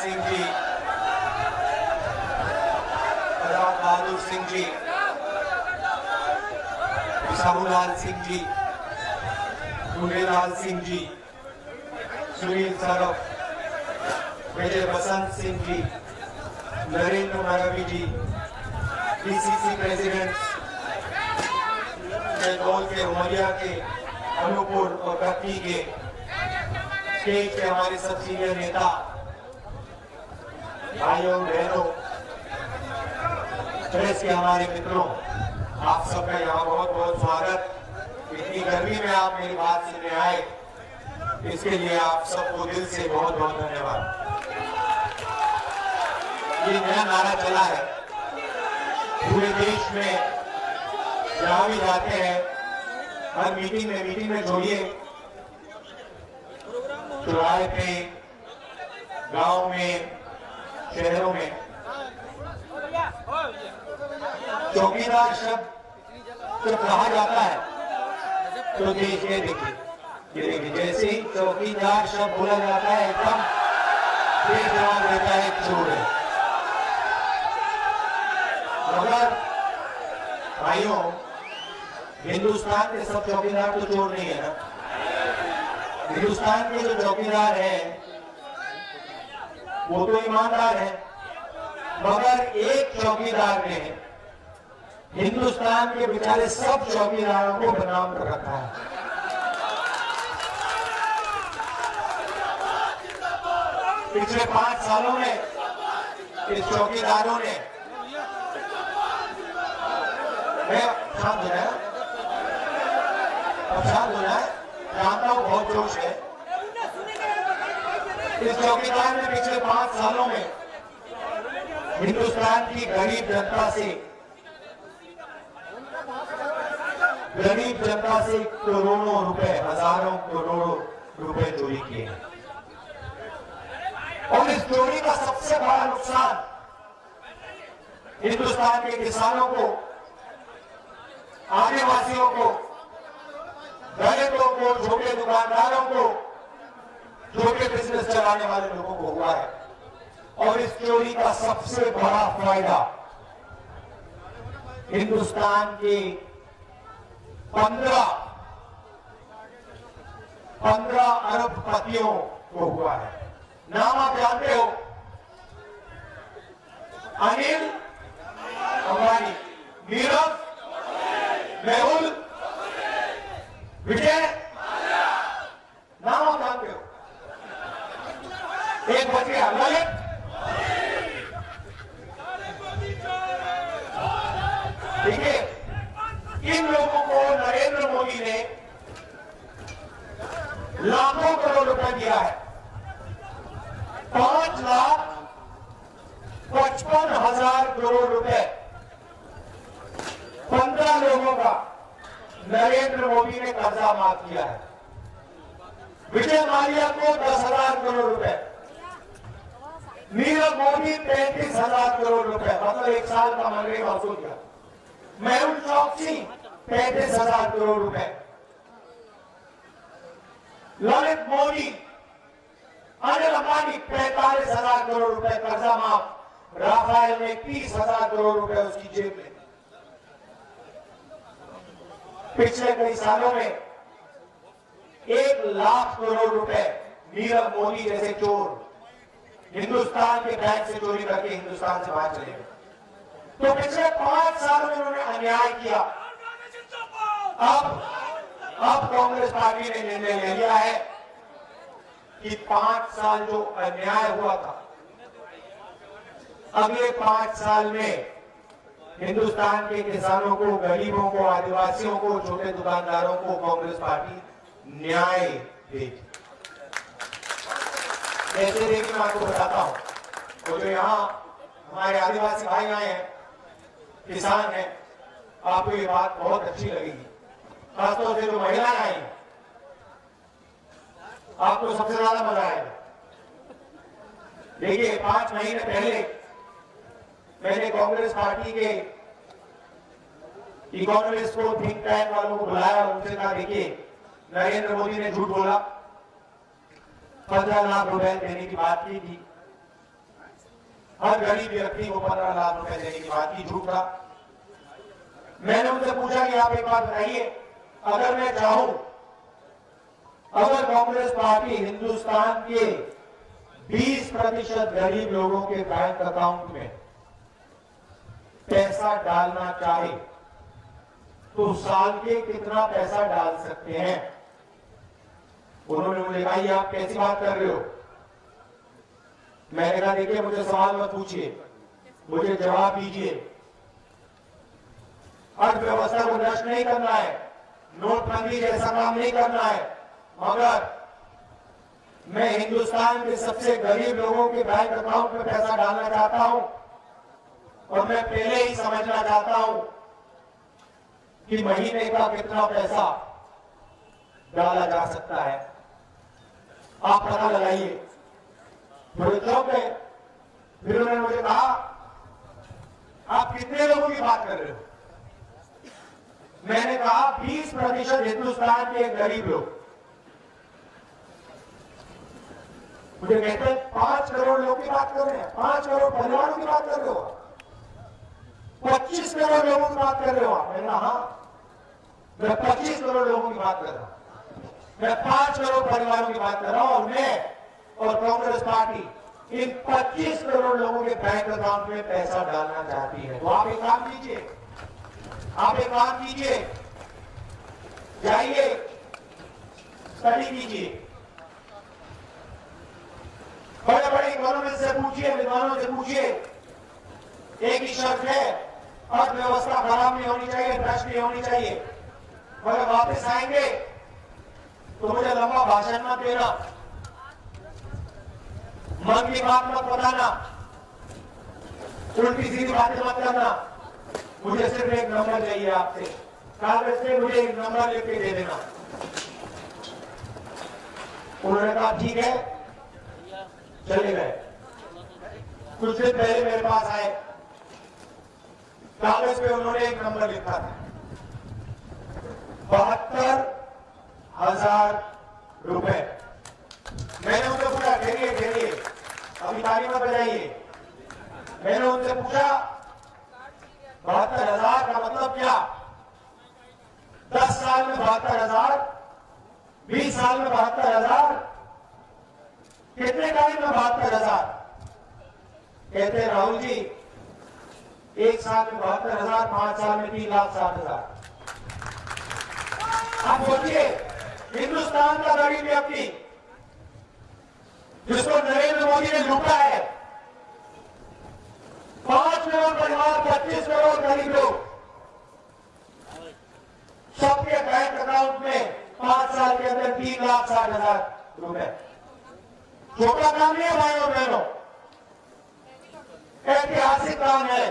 सिंह जी, आजाद Bahadur Singh ji, विशामुलाल Singh ji, मुनेलाल Singh ji, Sunil Surf, विजय बसंत सिंह जी, नरेंद्र मरावी जी, PCC president Shahdol के, उमरिया के, अनूपपुर और कटनी के, स्टेट के हमारे सब सीनियर नेता, भाइयों बहनों, प्रेस के हमारे मित्रों, आप सबका यहाँ बहुत बहुत स्वागत। इतनी गर्मी में आप मेरी बात सुनने आए, इसके लिए आप सबको दिल से बहुत बहुत धन्यवाद। ये नया नारा चला है पूरे देश में, जहां भी जाते हैं, हर मीटिंग में जोड़िए, चौराहे पे, गांव में, शहरों में। चौकीदार शब्द जब कहा जाता है तो देश ये देखिए, जैसे ही चौकीदार शब्द बोला जाता है एकदम देश जवाब देता है चोर है। मगर भाइयों, हिंदुस्तान के सब चौकीदार तो चोर नहीं है ना। हिंदुस्तान के जो चौकीदार हैं वो तो ईमानदार हैं, मगर एक चौकीदार ने हिंदुस्तान के बेचारे सब चौकीदारों को बदनाम कर रखा है। पिछले 5 सालों में इस चौकीदारों ने, शांत हो जाए, जानता हूं बहुत जोश है। इस चौकीदार ने पिछले 5 सालों में हिंदुस्तान की गरीब जनता से करोड़ों रुपए, हजारों करोड़ों रुपए चोरी किए हैं। और इस चोरी का सबसे बड़ा नुकसान हिंदुस्तान के किसानों को, आदिवासियों को, दलितों को, छोटे दुकानदारों को, छोटे बिजनेस चलाने वाले लोगों को हुआ है। और इस चोरी का सबसे बड़ा फायदा हिंदुस्तान के 15 अरबपतियों को हुआ है। नाम आप जानते हो, अनिल अंबानी, नीरव, मेहुल, विजय, नाम आप जानते हो। एक बच गया, ललित। ठीक है, इन लोगों को नरेंद्र मोदी ने लाखों करोड़ रुपए दिया है। 5,55,000 करोड़ रुपए 15 लोगों का नरेंद्र मोदी ने कर्जा माफ किया है। विजय माल्या को 10,000 करोड़ रुपए, नीरव मोदी 35,000 करोड़ रुपए, मतलब 1 साल का मनरेगा वसूल किया। मेहुल चौकसी 35,000 करोड़ रुपए, ललित मोदी, अनिल अंबानी 45,000 करोड़ रुपए कर्जा माफ, राफेल ने 30,000 करोड़ रुपए उसकी जेब में। पिछले कई सालों में 1 लाख करोड़ रुपए नीरव मोदी जैसे चोर हिंदुस्तान के बैंक से चोरी करके हिंदुस्तान से बाहर चले गए। तो पिछले 5 सालों में उन्होंने अन्याय किया। अब कांग्रेस पार्टी ने निर्णय ले लिया है कि 5 साल जो अन्याय हुआ था, अगले 5 साल में हिंदुस्तान के किसानों को, गरीबों को, आदिवासियों को, छोटे दुकानदारों को कांग्रेस पार्टी न्याय देगी। कैसे देगी मैं आपको बताता हूं। तो जो यहाँ हमारे आदिवासी भाई आए हैं, किसान हैं, आपको ये बात बहुत अच्छी लगेगी। खासतौर से जो महिलाएं आई हैं, आपको सबसे ज्यादा मजा आएगा। देखिए, 5 महीने पहले मैंने कांग्रेस पार्टी के इकोनॉमिस्ट को, थिंक टैंक वालों को बुलाया और उनसे कहा, देखिए नरेंद्र मोदी ने झूठ बोला, 15 लाख रुपए देने की बात की थी, हर गरीब व्यक्ति को 15 लाख रुपए देने की बात की, झूठ था। मैंने उनसे पूछा कि आप एक बात बताइए, अगर मैं चाहूं, अगर कांग्रेस पार्टी हिंदुस्तान के 20% गरीब लोगों के बैंक अकाउंट में पैसा डालना चाहे तो साल के कितना पैसा डाल सकते हैं? उन्होंने मुझे कहा, ये आप कैसी बात कर रहे हो? मैंने कहा, देखिए मुझे सवाल मत पूछिए, मुझे जवाब दीजिए। अर्थव्यवस्था को नष्ट नहीं करना है, नोटबंदी जैसा काम नहीं करना है, मगर मैं हिंदुस्तान के सबसे गरीब लोगों के बैंक अकाउंट में पैसा डालना चाहता हूं और मैं पहले ही समझना चाहता हूं कि महीने का कितना पैसा डाला जा सकता है। आप पता लगाइए। थोड़े लोग गए, फिर उन्होंने मुझे कहा, आप कितने लोगों की बात कर रहे हो? मैंने कहा 20% हिंदुस्तान के गरीब लोग। मुझे कहते हैं 5 करोड़ लोगों की बात कर रहे हैं, 5 करोड़ परिवारों की बात कर रहे हो, 25 करोड़ लोगों की बात कर रहे हो आप? मैंने कहा हाँ, मैं 25 करोड़ लोगों की बात कर रहा हूं, मैं 5 करोड़ परिवारों की बात कर रहा हूं और मैं और कांग्रेस पार्टी इन 25 करोड़ लोगों के बैंक अकाउंट में पैसा डालना चाहती है। तो आप एक काम कीजिए, आप एक काम कीजिए, जाइए स्टडी कीजिए, बड़े बड़े इकोनॉमिस्ट से पूछिए, विद्वानों से पूछिए। एक ही शर्त है, अर्थव्यवस्था खराब नहीं होनी चाहिए, भ्रष्ट नहीं होनी चाहिए। मगर वापस आएंगे तो मुझे लंबा भाषण मत देना, मन की बात मत बताना, उल्टी सीधी बातें मत करना। मुझे सिर्फ एक नंबर चाहिए आपसे, कागज पे मुझे एक नंबर लिख के दे देना। उन्होंने कहा ठीक है, चले गए। कुछ दिन पहले मेरे पास आए, कागज पे उन्होंने एक नंबर लिखा था, 72,000 रुपए। मैंने उनसे पूछा, घेरिए घेरिए, अभी ताली मत बजाइए। मैंने उनसे पूछा 72,000 का मतलब क्या? 10 साल में 72,000, 20 साल में 72,000, कितने टाइम में 72,000? कहते राहुल जी, 1 साल में 72,000, 5 साल में 3,60,000। आप सोचिए, हिंदुस्तान का गरीब व्यक्ति जिसको नरेंद्र मोदी ने लूटा है, 5 करोड़ परिवार, 25 करोड़ गरीब लोग, सबके बैंक अकाउंट में 5 साल के अंदर 3,60,000 रुपए। छोटा काम नहीं है भाइयों बहनों, ऐतिहासिक काम है,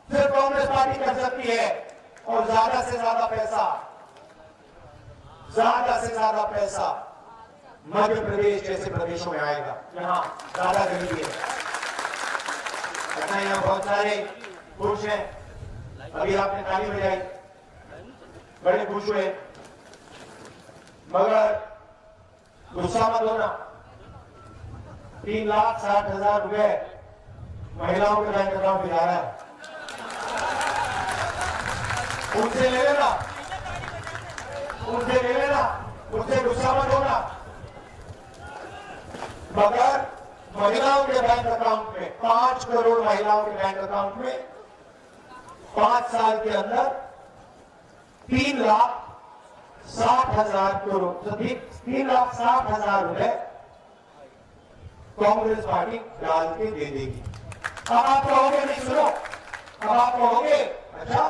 सिर्फ कांग्रेस पार्टी कर सकती है। और ज्यादा से ज्यादा पैसा मध्य प्रदेश जैसे प्रदेशों में आएगा, जहां ज्यादा गरीबी है। यहाँ बहुत सारे पुरुष हैं, अभी आपने ताली बजाई, बड़े खुश हुए, मगर गुस्सा मत होना। 3,60,000 रुपए महिलाओं के बैंक अकाउंट में जा रहा है, उनसे ले लेना, उनसे ले लेना, उनसे गुस्सा मत होना। मगर महिलाओं के बैंक अकाउंट में, 5 करोड़ महिलाओं के बैंक अकाउंट में 5 साल के अंदर 3,60,000 करोड़, 3,60,000 रुपए कांग्रेस पार्टी डाल के दे देगी। अब आप कहोगे, नहीं सुनो, अब आप कहोगे अच्छा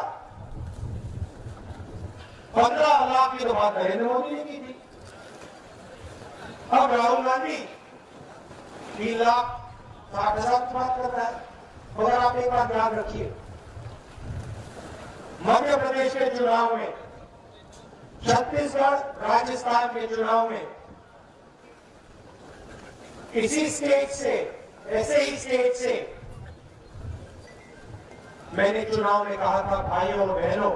15 लाख की तो बात नरेंद्र मोदी ने की थी, अब राहुल गांधी 3,60,000 की बात कर रहा है। मगर आप एक बात याद रखिए, मध्य प्रदेश के चुनाव में, छत्तीसगढ़, राजस्थान के चुनाव में, इसी स्टेट से, ऐसे ही स्टेट से मैंने चुनाव में कहा था, भाइयों और बहनों,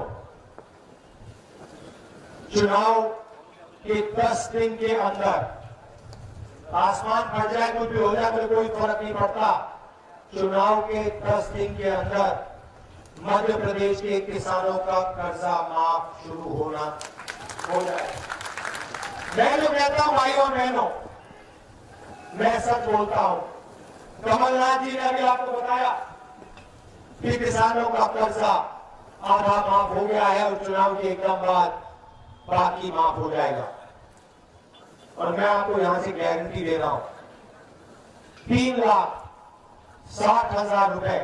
चुनाव के 10 दिन के अंदर आसमान फट जाए, कुछ भी हो जाए, तो कोई फर्क नहीं पड़ता। चुनाव के 10 दिन के अंदर मध्य प्रदेश के किसानों का कर्जा माफ शुरू होना हो जाए। मैं जो कहता हूं भाइयों और बहनों, मैं सच बोलता हूं। कमलनाथ जी ने अभी आपको बताया कि किसानों का कर्जा आधा माफ हो गया है और चुनाव के एकदम बाद बाकी माफ हो जाएगा। और मैं आपको यहां से गारंटी दे रहा हूं, 3,60,000 रुपए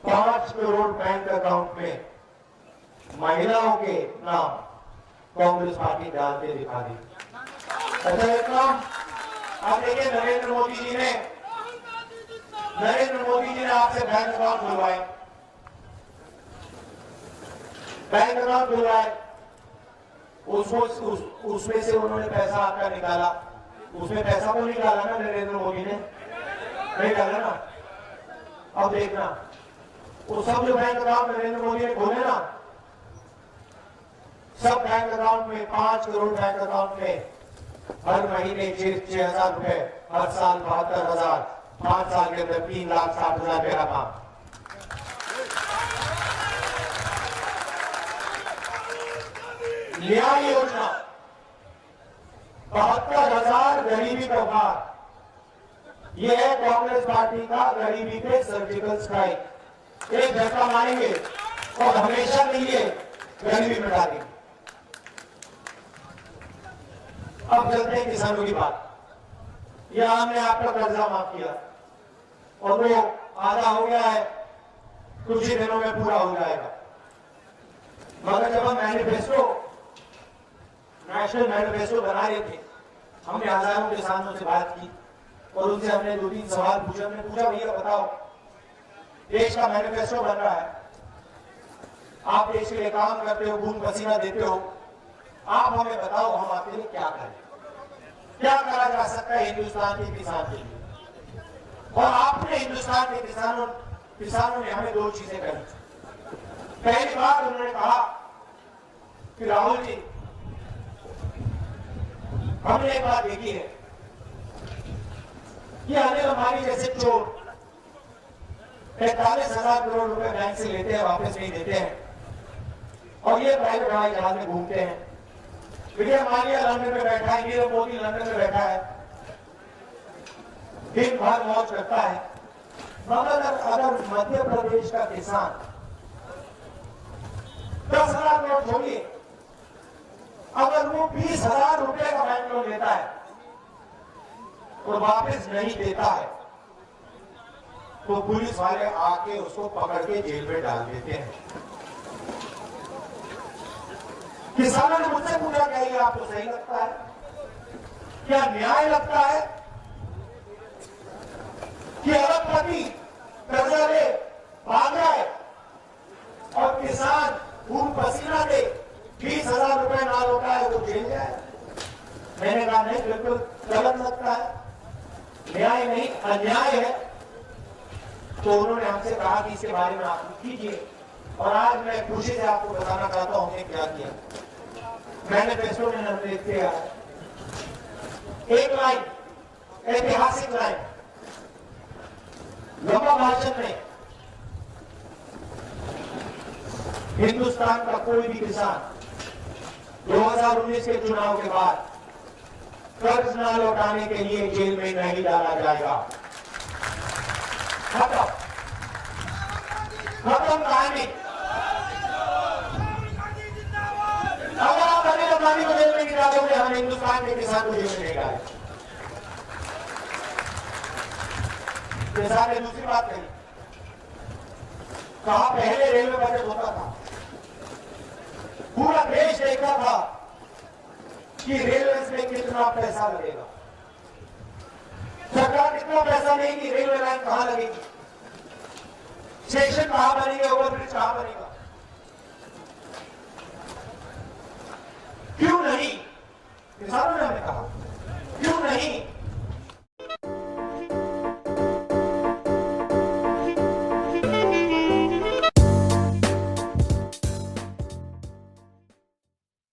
5 करोड़ बैंक अकाउंट में महिलाओं के नाम कांग्रेस पार्टी डाल के दिखा दी। अच्छा, एक काम आप देखिए, नरेंद्र मोदी जी ने आपसे बैंक अकाउंट खुलवाए, उसमें से उन्होंने पैसा आपका निकाला। उसमें पैसा को निकाला ना नरेंद्र मोदी ने, नहीं डाला ना। अब देखना, वो सब जो बैंक अकाउंट नरेंद्र मोदी ने खोले ना, सब बैंक अकाउंट में 5 करोड़ बैंक अकाउंट में हर महीने 6,000 रुपए, हर साल 72,000, 5 साल के अंदर 3,60,000 मेरा काम। न्याय योजना 72,000 गरीबी का उपहार, यह है कांग्रेस पार्टी का गरीबी पे सर्जिकल स्ट्राइक। एक झटका मारेंगे और हमेशा के लिए गरीबी मिटा देंगे। अब चलते हैं किसानों की बात। यह हमने आपका कर्जा माफ किया और वो आधा हो गया है, कुछ ही दिनों में पूरा हो जाएगा। मगर जब हम नेशनल मैनिफेस्टो बना रहे थे, हमने हजारों किसानों से बात की और उनसे हमने 2-3 सवाल पूछे। हमने पूछा, भैया बताओ, देश का मैनिफेस्टो बन रहा है, आप देश के लिए काम करते हो, खून पसीना देते हो, आप हमें बताओ हम आपके लिए क्या करें, क्या करा जा सकता है हिंदुस्तान के किसान के लिए। और आपने हिंदुस्तान के किसानों ने हमें 2 चीजें कही। पहली बात उन्होंने कहा कि राहुल जी, हमने एक बात देखी है कि अनिल अंबानी जैसे चोर 45,000 करोड़ रुपए बैंक से लेते हैं, वापस नहीं देते हैं, और ये प्राइवेट हवाई जहाज में घूमते हैं। विजय माल्या लंदन में बैठा है, नीरव मोदी लंदन में बैठा है, दिन भर मौज करता है। मगर अगर मध्य प्रदेश का किसान 10,000 करोड़ छोड़िए, अगर वो 20,000 रुपए का बैंक लोन लेता है और वापस नहीं देता है, तो पुलिस वाले आके उसको पकड़ के जेल में डाल देते हैं। किसानों ने मुझसे पूछा, क्या ये आपको सही लगता है, क्या न्याय लगता है कि अरबपति कर्जा ले भाग जाए और किसान खून पसीना दे 20,000 रुपए ना लौटा है वो जेल जाए? मैंने कहा नहीं, बिल्कुल गलत लगता है, न्याय नहीं अन्याय है। तो उन्होंने हमसे कहा कि इसके बारे में आप कीजिए, और आज मैं खुशी से आपको बताना चाहता हूं हमने क्या किया। मैनिफेस्टो में हमने लिख दिया एक लाइन, ऐतिहासिक लाइन, लंबा भाषण में, हिंदुस्तान का कोई भी किसान 2019 के चुनाव के बाद कर्ज न लौटाने के लिए जेल में नहीं डाला जाएगा। खत्म कहानी। अगर आप अनिल अंबानी को जेल में नहीं डालोगे, हम हिंदुस्तान के किसान को जेल में नहीं डालेंगे। किसान ने दूसरी बात कही, कहा पहले रेलवे बजट होता था, पूरा देश देखता था कि रेलवे में कितना पैसा लगेगा, सरकार कितना पैसा लेगी, रेलवे लाइन कहां लगेगी, स्टेशन कहां बनेगा, ओवरब्रिज कहां बनेगा। क्यों नहीं, किसानों ने हमें कहा, क्यों नहीं